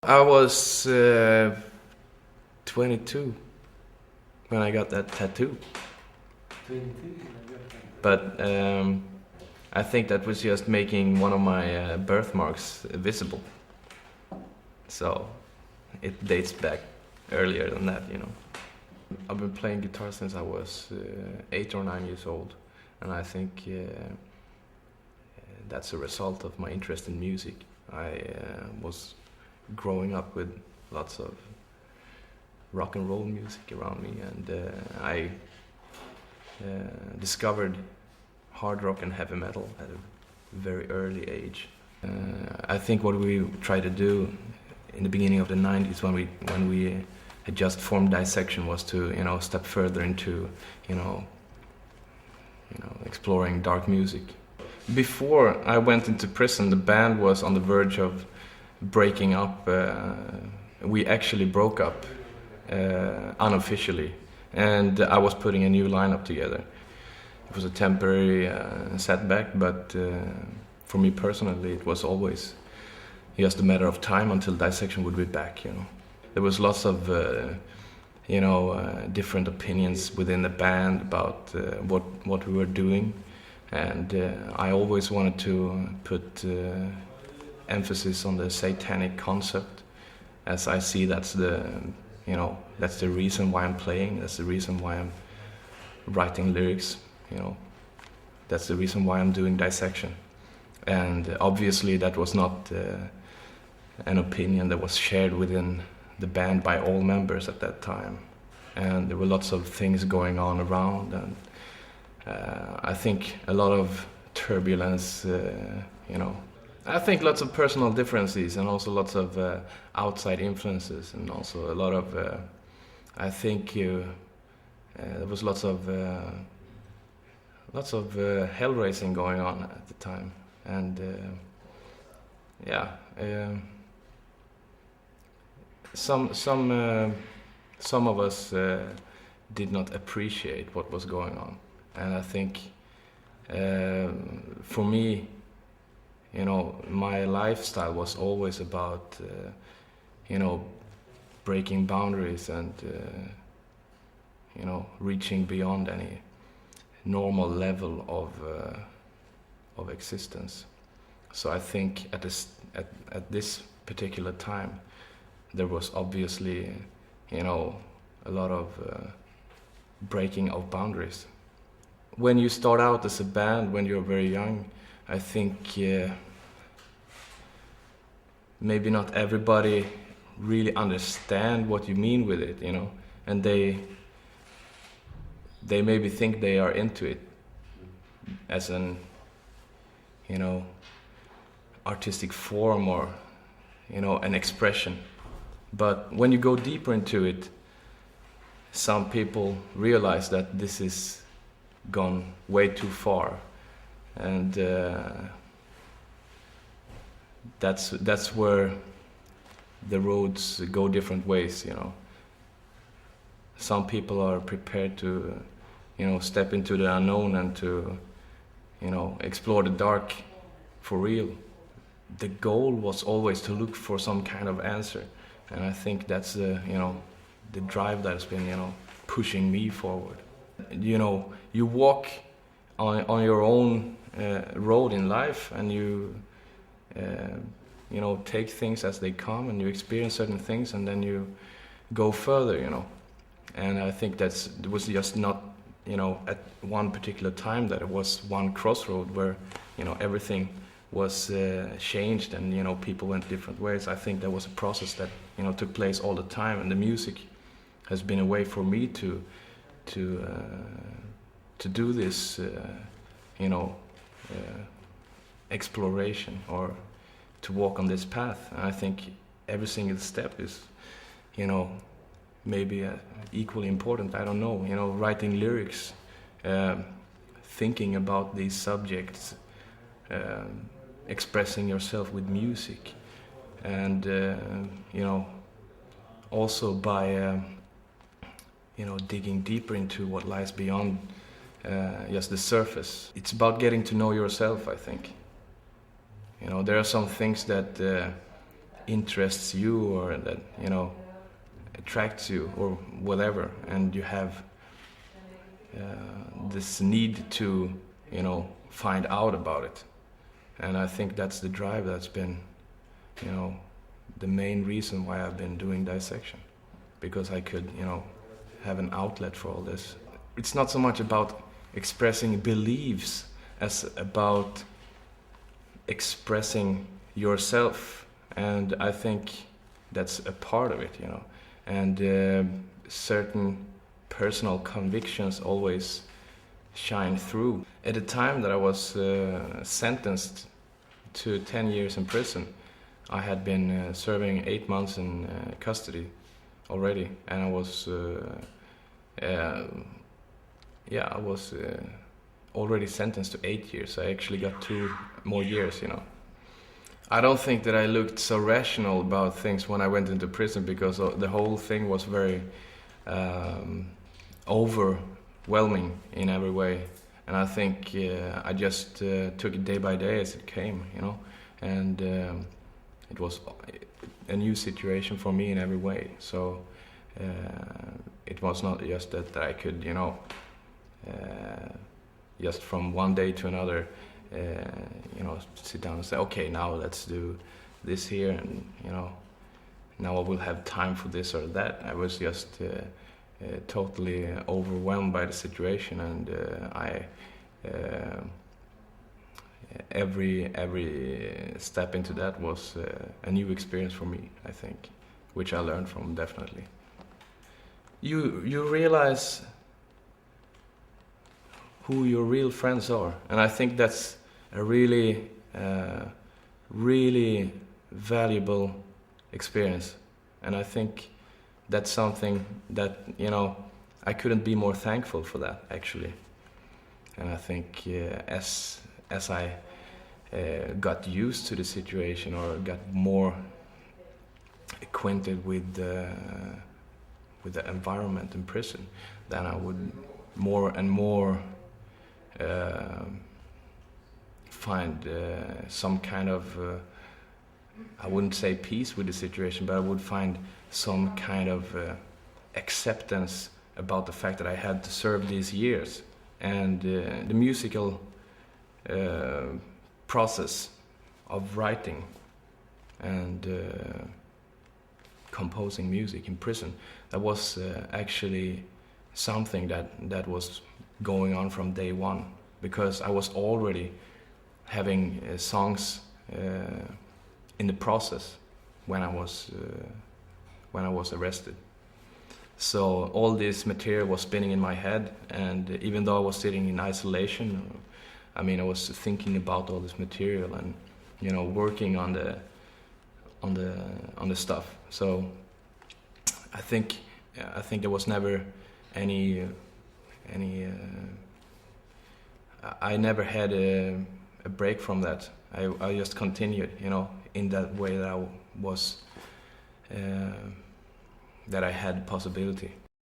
I was 22 when I got that tattoo. 22? But I think that was just making one of my birthmarks visible. So it dates back earlier than that, you know. I've been playing guitar since I was 8 or 9 years old, and I think that's a result of my interest in music. I was growing up with lots of rock and roll music around me, and I discovered hard rock and heavy metal at a very early age. I think what we tried to do in the beginning of the 90s when we had just formed Dissection was to, you know, step further into, you know, exploring dark music. Before I went into prison, the band was on the verge of breaking up. We actually broke up unofficially, and I was putting a new lineup together. It was a temporary setback, but for me personally, it was always just a matter of time until Dissection would be back. You know, there was lots of different opinions within the band about what we were doing, and I always wanted to put emphasis on the satanic concept, as I see that's the reason why I'm playing. That's the reason why I'm writing lyrics. You know, that's the reason why I'm doing Dissection. And obviously that was not an opinion that was shared within the band by all members at that time. And there were lots of things going on around, and I think a lot of turbulence, I think lots of personal differences, and also lots of outside influences, and also a lot of, I think there was lots of hell raising going on at the time, and some of us did not appreciate what was going on, and I think for me, you know, my lifestyle was always about breaking boundaries and reaching beyond any normal level of existence. So I think at this particular time, there was obviously, a lot of breaking of boundaries. When you start out as a band, when you're very young, I think maybe not everybody really understand what you mean with it, and they maybe think they are into it as an, artistic form or, an expression. But when you go deeper into it, some people realize that this is gone way too far, and that's where the roads go different ways. Some people are prepared to step into the unknown and to explore the dark for real. The goal was always to look for some kind of answer, and I think that's the drive that's been pushing me forward. You walk on your own road in life, and you take things as they come, and you experience certain things, and then you go further. And I think it was just not at one particular time that it was one crossroad where everything was changed and people went different ways. I think there was a process that took place all the time, and the music has been a way for me to do this exploration, or to walk on this path. And I think every single step is maybe equally important. I don't know, writing lyrics, thinking about these subjects, expressing yourself with music, and also by digging deeper into what lies beyond just the surface. It's about getting to know yourself, I think. There are some things that interests you or that, you know, attracts you or whatever, and you have this need to, you know, find out about it. And I think that's the drive that's been, you know, the main reason why I've been doing dissection, because I could, you know, have an outlet for all this. It's not so much about expressing beliefs as about expressing yourself, and I think that's a part of it, you know. And certain personal convictions always shine through. At the time that I was sentenced to 10 years in prison, I had been serving 8 months in custody already, and I was I was already sentenced to 8 years. I actually got 2 more years, you know. I don't think that I looked so rational about things when I went into prison, because the whole thing was very overwhelming in every way. And I think I just took it day by day as it came, you know. And it was a new situation for me in every way. So it was not just that I could, you know, just from one day to another, you know, sit down and say, okay, now let's do this here, and, you know, now I will have time for this or that. I was just totally overwhelmed by the situation, and every step into that was a new experience for me, I think, which I learned from, definitely. You realize who your real friends are, and I think that's a really really valuable experience. And I think that's something that, you know, I couldn't be more thankful for that, actually. And I think as I got used to the situation, or got more acquainted with the environment in prison, then I would more and more find some kind of, I wouldn't say peace with the situation, but I would find some kind of acceptance about the fact that I had to serve these years. And the musical process of writing and composing music in prison, that was actually something that was going on from day one, because I was already having songs in the process when I was arrested. So all this material was spinning in my head, and even though I was sitting in isolation, I mean, I was thinking about all this material and, you know, working on the stuff. So I think there was never any I never had a break from that. I just continued, you know, in that way that I was that I had possibility.